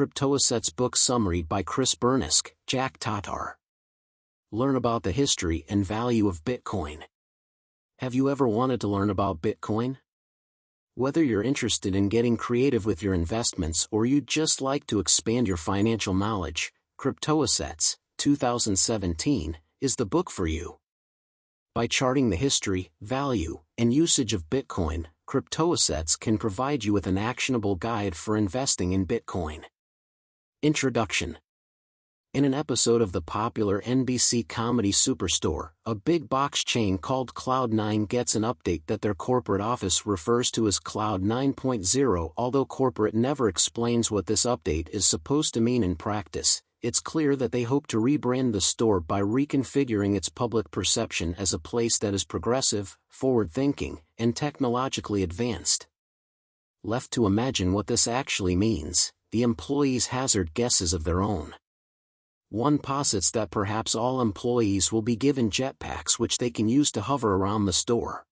Cryptoassets book summary by BURNISKE, Jack TATAR. Learn about the history and value of Bitcoin. Have you ever wanted to learn about Bitcoin? Whether you're interested in getting creative with your investments or you'd just like to expand your financial knowledge, Cryptoassets, 2017, is the book for you. By charting the history, value, and usage of Bitcoin, Cryptoassets can provide you with an actionable guide for investing in Bitcoin. Introduction. In an episode of the popular NBC comedy Superstore, a big box chain called Cloud9 gets an update that their corporate office refers to as Cloud 9.0. Although corporate never explains what this update is supposed to mean in practice, it's clear that they hope to rebrand the store by reconfiguring its public perception as a place that is progressive, forward-thinking, and technologically advanced. Left to imagine what this actually means, the employees hazard guesses of their own. One posits that perhaps all employees will be given jetpacks which they can use to hover around the store.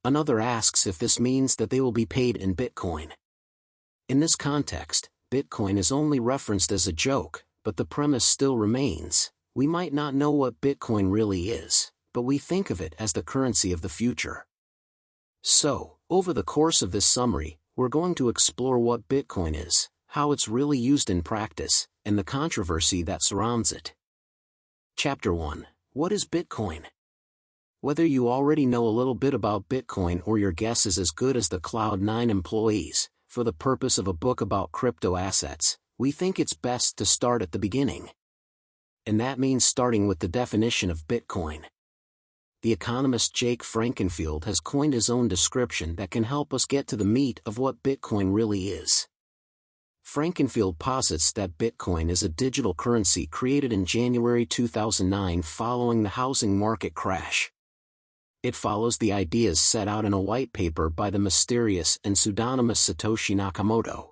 Another asks if this means that they will be paid in Bitcoin. In this context, Bitcoin is only referenced as a joke, but the premise still remains. We might not know what Bitcoin really is, but we think of it as the currency of the future. So, over the course of this summary, we're going to explore what Bitcoin is, how it's really used in practice, and the controversy that surrounds it. Chapter 1. What is Bitcoin? Whether you already know a little bit about Bitcoin or your guess is as good as the Cloud9 employees, for the purpose of a book about crypto assets, we think it's best to start at the beginning. And that means starting with the definition of Bitcoin. The economist Jake Frankenfield has coined his own description that can help us get to the meat of what Bitcoin really is. Frankenfield posits that Bitcoin is a digital currency created in January 2009 following the housing market crash. It follows the ideas set out in a white paper by the mysterious and pseudonymous Satoshi Nakamoto.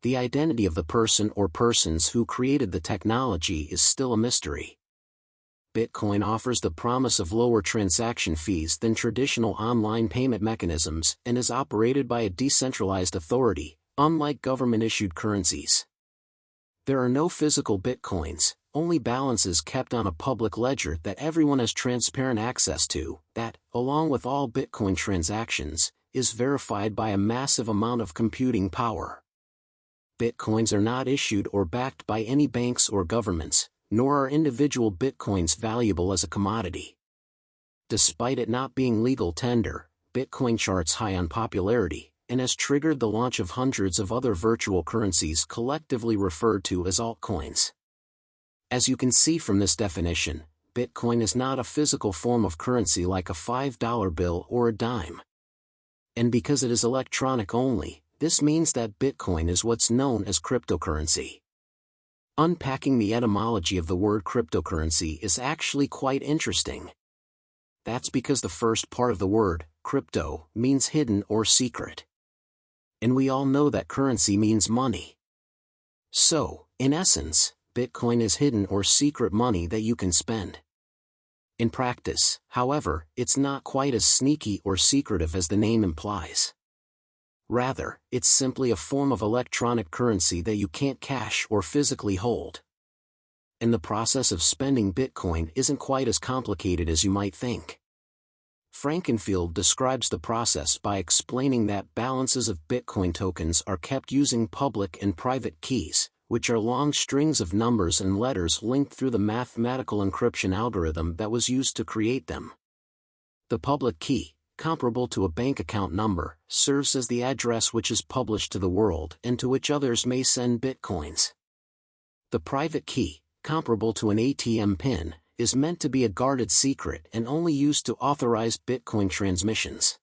The identity of the person or persons who created the technology is still a mystery. Bitcoin offers the promise of lower transaction fees than traditional online payment mechanisms and is operated by a decentralized authority, unlike government-issued currencies. There are no physical bitcoins, only balances kept on a public ledger that everyone has transparent access to, that, along with all Bitcoin transactions, is verified by a massive amount of computing power. Bitcoins are not issued or backed by any banks or governments, nor are individual Bitcoins valuable as a commodity. Despite it not being legal tender, Bitcoin charts high on popularity, and has triggered the launch of hundreds of other virtual currencies collectively referred to as altcoins. As you can see from this definition, Bitcoin is not a physical form of currency like a $5 bill or a dime. And because it is electronic only, this means that Bitcoin is what's known as cryptocurrency. Unpacking the etymology of the word cryptocurrency is actually quite interesting. That's because the first part of the word, crypto, means hidden or secret. And we all know that currency means money. So, in essence, Bitcoin is hidden or secret money that you can spend. In practice, however, it's not quite as sneaky or secretive as the name implies. Rather, it's simply a form of electronic currency that you can't cash or physically hold. And the process of spending Bitcoin isn't quite as complicated as you might think. Frankenfield describes the process by explaining that balances of Bitcoin tokens are kept using public and private keys, which are long strings of numbers and letters linked through the mathematical encryption algorithm that was used to create them. The public key, comparable to a bank account number, serves as the address which is published to the world and to which others may send Bitcoins. The private key, comparable to an ATM PIN, is meant to be a guarded secret and only used to authorize Bitcoin transmissions.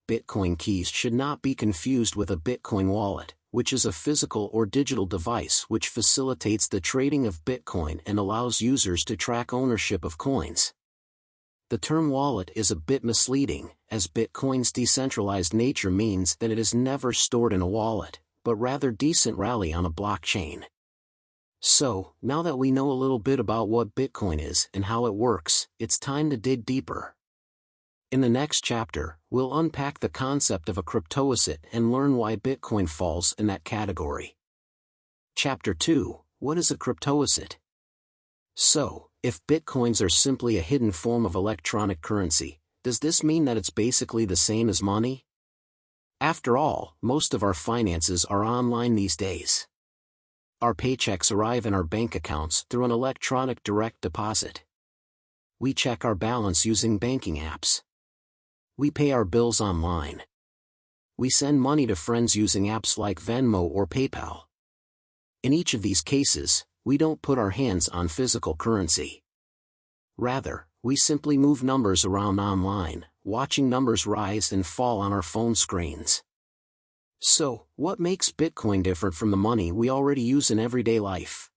Bitcoin keys should not be confused with a Bitcoin wallet, which is a physical or digital device which facilitates the trading of Bitcoin and allows users to track ownership of coins. The term wallet is a bit misleading, as Bitcoin's decentralized nature means that it is never stored in a wallet, but rather decentrally on a blockchain. So, now that we know a little bit about what Bitcoin is and how it works, it's time to dig deeper. In the next chapter, we'll unpack the concept of a cryptoasset and learn why Bitcoin falls in that category. Chapter 2, What is a cryptoasset? So, if bitcoins are simply a hidden form of electronic currency, does this mean that it's basically the same as money? After all, most of our finances are online these days. Our paychecks arrive in our bank accounts through an electronic direct deposit. We check our balance using banking apps. We pay our bills online. We send money to friends using apps like Venmo or PayPal. In each of these cases, we don't put our hands on physical currency. Rather, we simply move numbers around online, watching numbers rise and fall on our phone screens. So, what makes Bitcoin different from the money we already use in everyday life?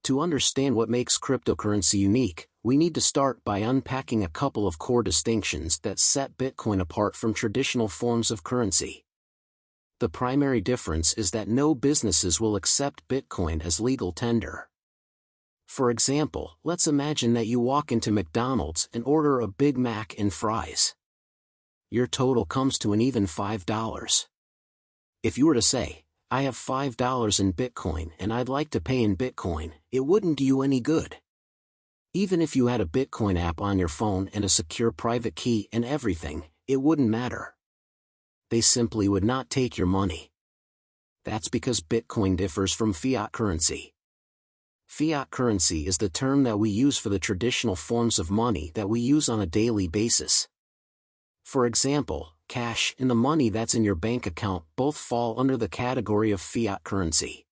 To understand what makes cryptocurrency unique, we need to start by unpacking a couple of core distinctions that set Bitcoin apart from traditional forms of currency. The primary difference is that no businesses will accept Bitcoin as legal tender. For example, let's imagine that you walk into McDonald's and order a Big Mac and fries. Your total comes to an even $5. If you were to say, "I have $5 in Bitcoin and I'd like to pay in Bitcoin," it wouldn't do you any good. Even if you had a Bitcoin app on your phone and a secure private key and everything, it wouldn't matter. They simply would not take your money. That's because Bitcoin differs from fiat currency. Fiat currency is the term that we use for the traditional forms of money that we use on a daily basis. For example, cash and the money that's in your bank account both fall under the category of fiat currency.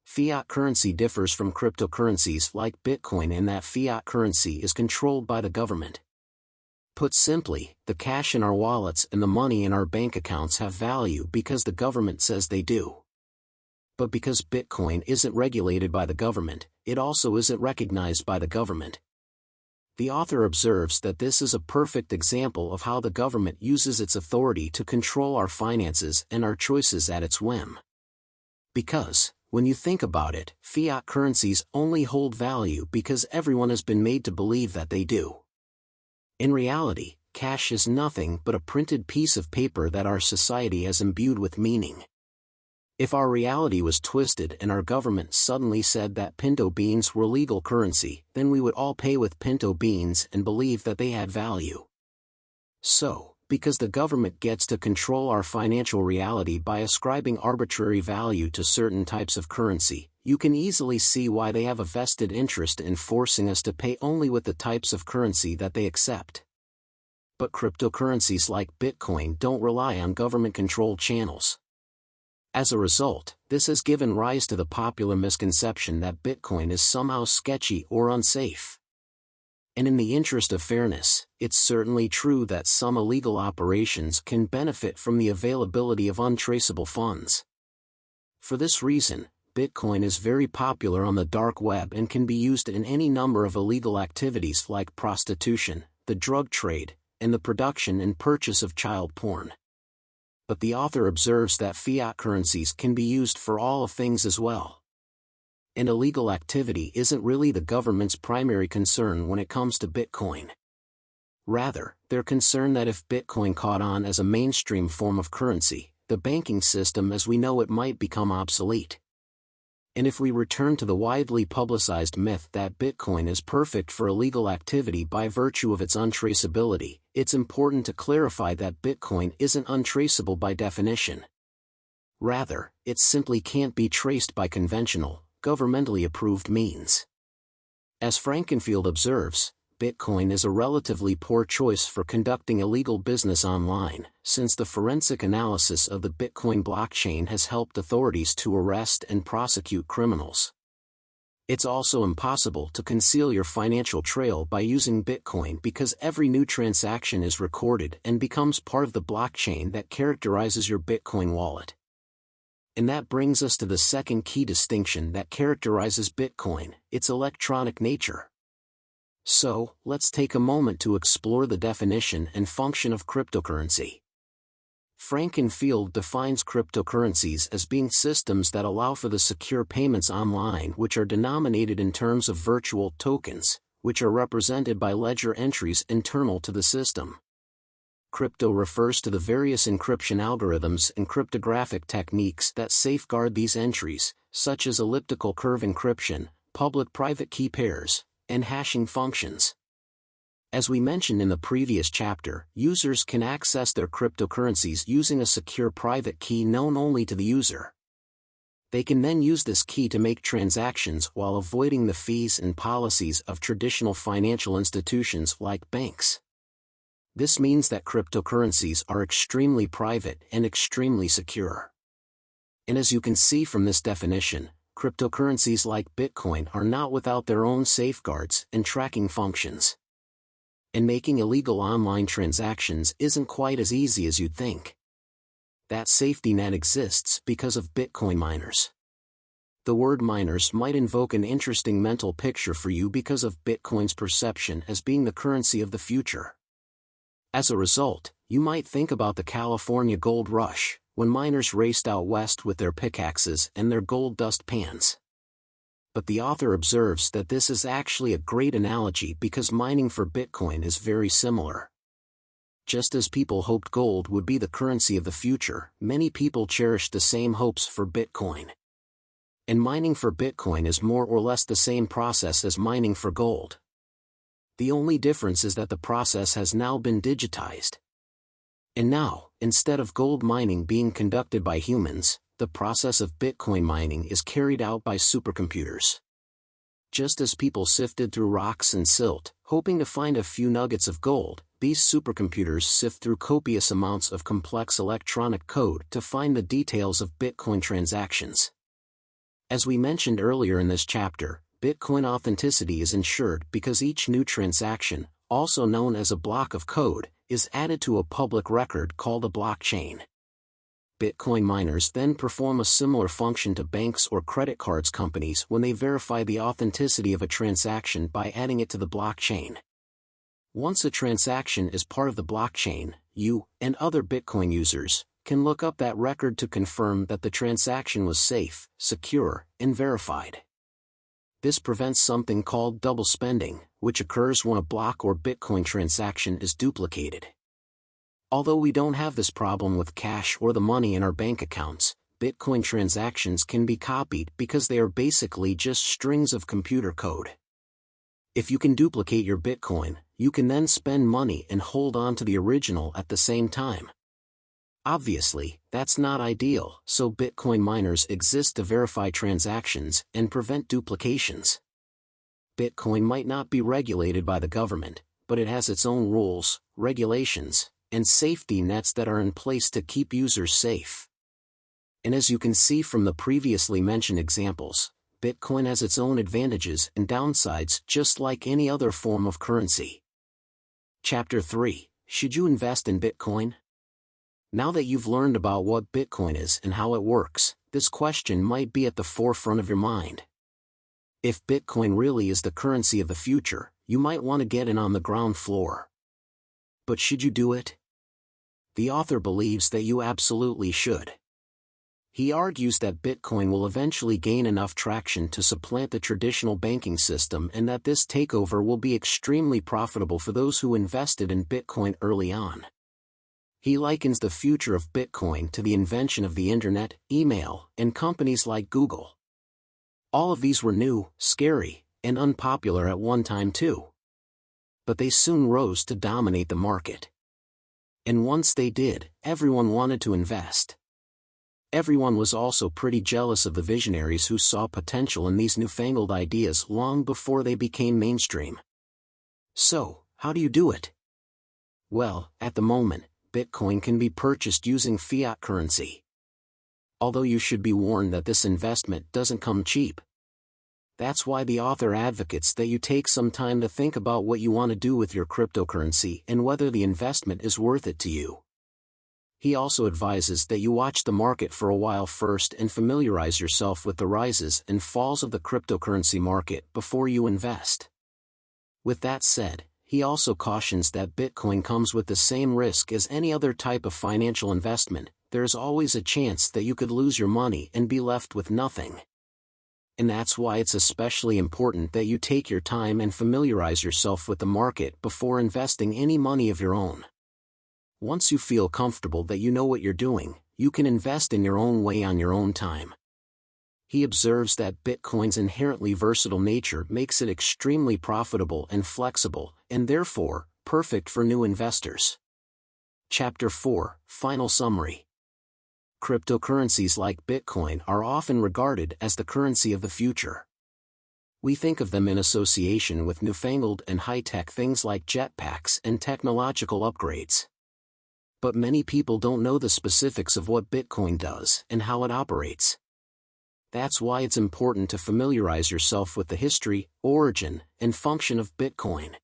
Fiat currency differs from cryptocurrencies like Bitcoin in that fiat currency is controlled by the government. Put simply, the cash in our wallets and the money in our bank accounts have value because the government says they do. But because Bitcoin isn't regulated by the government, it also isn't recognized by the government. The author observes that this is a perfect example of how the government uses its authority to control our finances and our choices at its whim. Because, when you think about it, fiat currencies only hold value because everyone has been made to believe that they do. In reality, cash is nothing but a printed piece of paper that our society has imbued with meaning. If our reality was twisted and our government suddenly said that pinto beans were legal currency, then we would all pay with pinto beans and believe that they had value. So, because the government gets to control our financial reality by ascribing arbitrary value to certain types of currency, you can easily see why they have a vested interest in forcing us to pay only with the types of currency that they accept. But cryptocurrencies like Bitcoin don't rely on government-controlled channels. As a result, this has given rise to the popular misconception that Bitcoin is somehow sketchy or unsafe. And in the interest of fairness, it's certainly true that some illegal operations can benefit from the availability of untraceable funds. For this reason, Bitcoin is very popular on the dark web and can be used in any number of illegal activities like prostitution, the drug trade, and the production and purchase of child porn. But the author observes that fiat currencies can be used for all of things as well. And illegal activity isn't really the government's primary concern when it comes to Bitcoin. Rather, they're concerned that if Bitcoin caught on as a mainstream form of currency, the banking system as we know it might become obsolete. And if we return to the widely publicized myth that Bitcoin is perfect for illegal activity by virtue of its untraceability, it's important to clarify that Bitcoin isn't untraceable by definition. Rather, it simply can't be traced by conventional, governmentally approved means. As Frankenfield observes, Bitcoin is a relatively poor choice for conducting illegal business online, since the forensic analysis of the Bitcoin blockchain has helped authorities to arrest and prosecute criminals. It's also impossible to conceal your financial trail by using Bitcoin because every new transaction is recorded and becomes part of the blockchain that characterizes your Bitcoin wallet. And that brings us to the second key distinction that characterizes Bitcoin, its electronic nature. So, let's take a moment to explore the definition and function of cryptocurrency. Frankenfield defines cryptocurrencies as being systems that allow for the secure payments online which are denominated in terms of virtual tokens, which are represented by ledger entries internal to the system. Crypto refers to the various encryption algorithms and cryptographic techniques that safeguard these entries, such as elliptical curve encryption, public-private key pairs, and hashing functions. As we mentioned in the previous chapter, users can access their cryptocurrencies using a secure private key known only to the user. They can then use this key to make transactions while avoiding the fees and policies of traditional financial institutions like banks. This means that cryptocurrencies are extremely private and extremely secure. And as you can see from this definition, cryptocurrencies like Bitcoin are not without their own safeguards and tracking functions. And making illegal online transactions isn't quite as easy as you'd think. That safety net exists because of Bitcoin miners. The word miners might invoke an interesting mental picture for you because of Bitcoin's perception as being the currency of the future. As a result, you might think about the California gold rush, when miners raced out west with their pickaxes and their gold dust pans. But the author observes that this is actually a great analogy because mining for Bitcoin is very similar. Just as people hoped gold would be the currency of the future, many people cherished the same hopes for Bitcoin. And mining for Bitcoin is more or less the same process as mining for gold. The only difference is that the process has now been digitized. And now, instead of gold mining being conducted by humans, the process of Bitcoin mining is carried out by supercomputers. Just as people sifted through rocks and silt, hoping to find a few nuggets of gold, these supercomputers sift through copious amounts of complex electronic code to find the details of Bitcoin transactions. As we mentioned earlier in this chapter, Bitcoin authenticity is ensured because each new transaction, also known as a block of code, is added to a public record called a blockchain. Bitcoin miners then perform a similar function to banks or credit cards companies when they verify the authenticity of a transaction by adding it to the blockchain. Once a transaction is part of the blockchain, you, and other Bitcoin users, can look up that record to confirm that the transaction was safe, secure, and verified. This prevents something called double spending, which occurs when a block or Bitcoin transaction is duplicated. Although we don't have this problem with cash or the money in our bank accounts, Bitcoin transactions can be copied because they are basically just strings of computer code. If you can duplicate your Bitcoin, you can then spend money and hold on to the original at the same time. Obviously, that's not ideal, so Bitcoin miners exist to verify transactions and prevent duplications. Bitcoin might not be regulated by the government, but it has its own rules, regulations, and safety nets that are in place to keep users safe. And as you can see from the previously mentioned examples, Bitcoin has its own advantages and downsides just like any other form of currency. Chapter 3: Should you invest in Bitcoin? Now that you've learned about what Bitcoin is and how it works, this question might be at the forefront of your mind. If Bitcoin really is the currency of the future, you might want to get in on the ground floor. But should you do it? The author believes that you absolutely should. He argues that Bitcoin will eventually gain enough traction to supplant the traditional banking system and that this takeover will be extremely profitable for those who invested in Bitcoin early on. He likens the future of Bitcoin to the invention of the internet, email, and companies like Google. All of these were new, scary, and unpopular at one time too. But they soon rose to dominate the market. And once they did, everyone wanted to invest. Everyone was also pretty jealous of the visionaries who saw potential in these newfangled ideas long before they became mainstream. So, how do you do it? Well, at the moment, Bitcoin can be purchased using fiat currency. Although you should be warned that this investment doesn't come cheap. That's why the author advocates that you take some time to think about what you want to do with your cryptocurrency and whether the investment is worth it to you. He also advises that you watch the market for a while first and familiarize yourself with the rises and falls of the cryptocurrency market before you invest. With that said, he also cautions that Bitcoin comes with the same risk as any other type of financial investment. There is always a chance that you could lose your money and be left with nothing. And that's why it's especially important that you take your time and familiarize yourself with the market before investing any money of your own. Once you feel comfortable that you know what you're doing, you can invest in your own way on your own time. He observes that Bitcoin's inherently versatile nature makes it extremely profitable and flexible, and therefore, perfect for new investors. Chapter 4, Final Summary. Cryptocurrencies like Bitcoin are often regarded as the currency of the future. We think of them in association with newfangled and high-tech things like jetpacks and technological upgrades. But many people don't know the specifics of what Bitcoin does and how it operates. That's why it's important to familiarize yourself with the history, origin, and function of Bitcoin.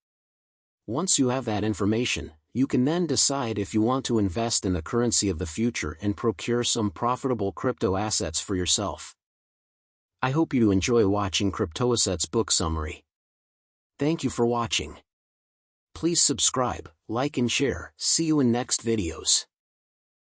Once you have that information, you can then decide if you want to invest in the currency of the future and procure some profitable crypto assets for yourself. I hope you enjoy watching Cryptoassets book summary. Thank you for watching. Please subscribe, like and share. See you in next videos.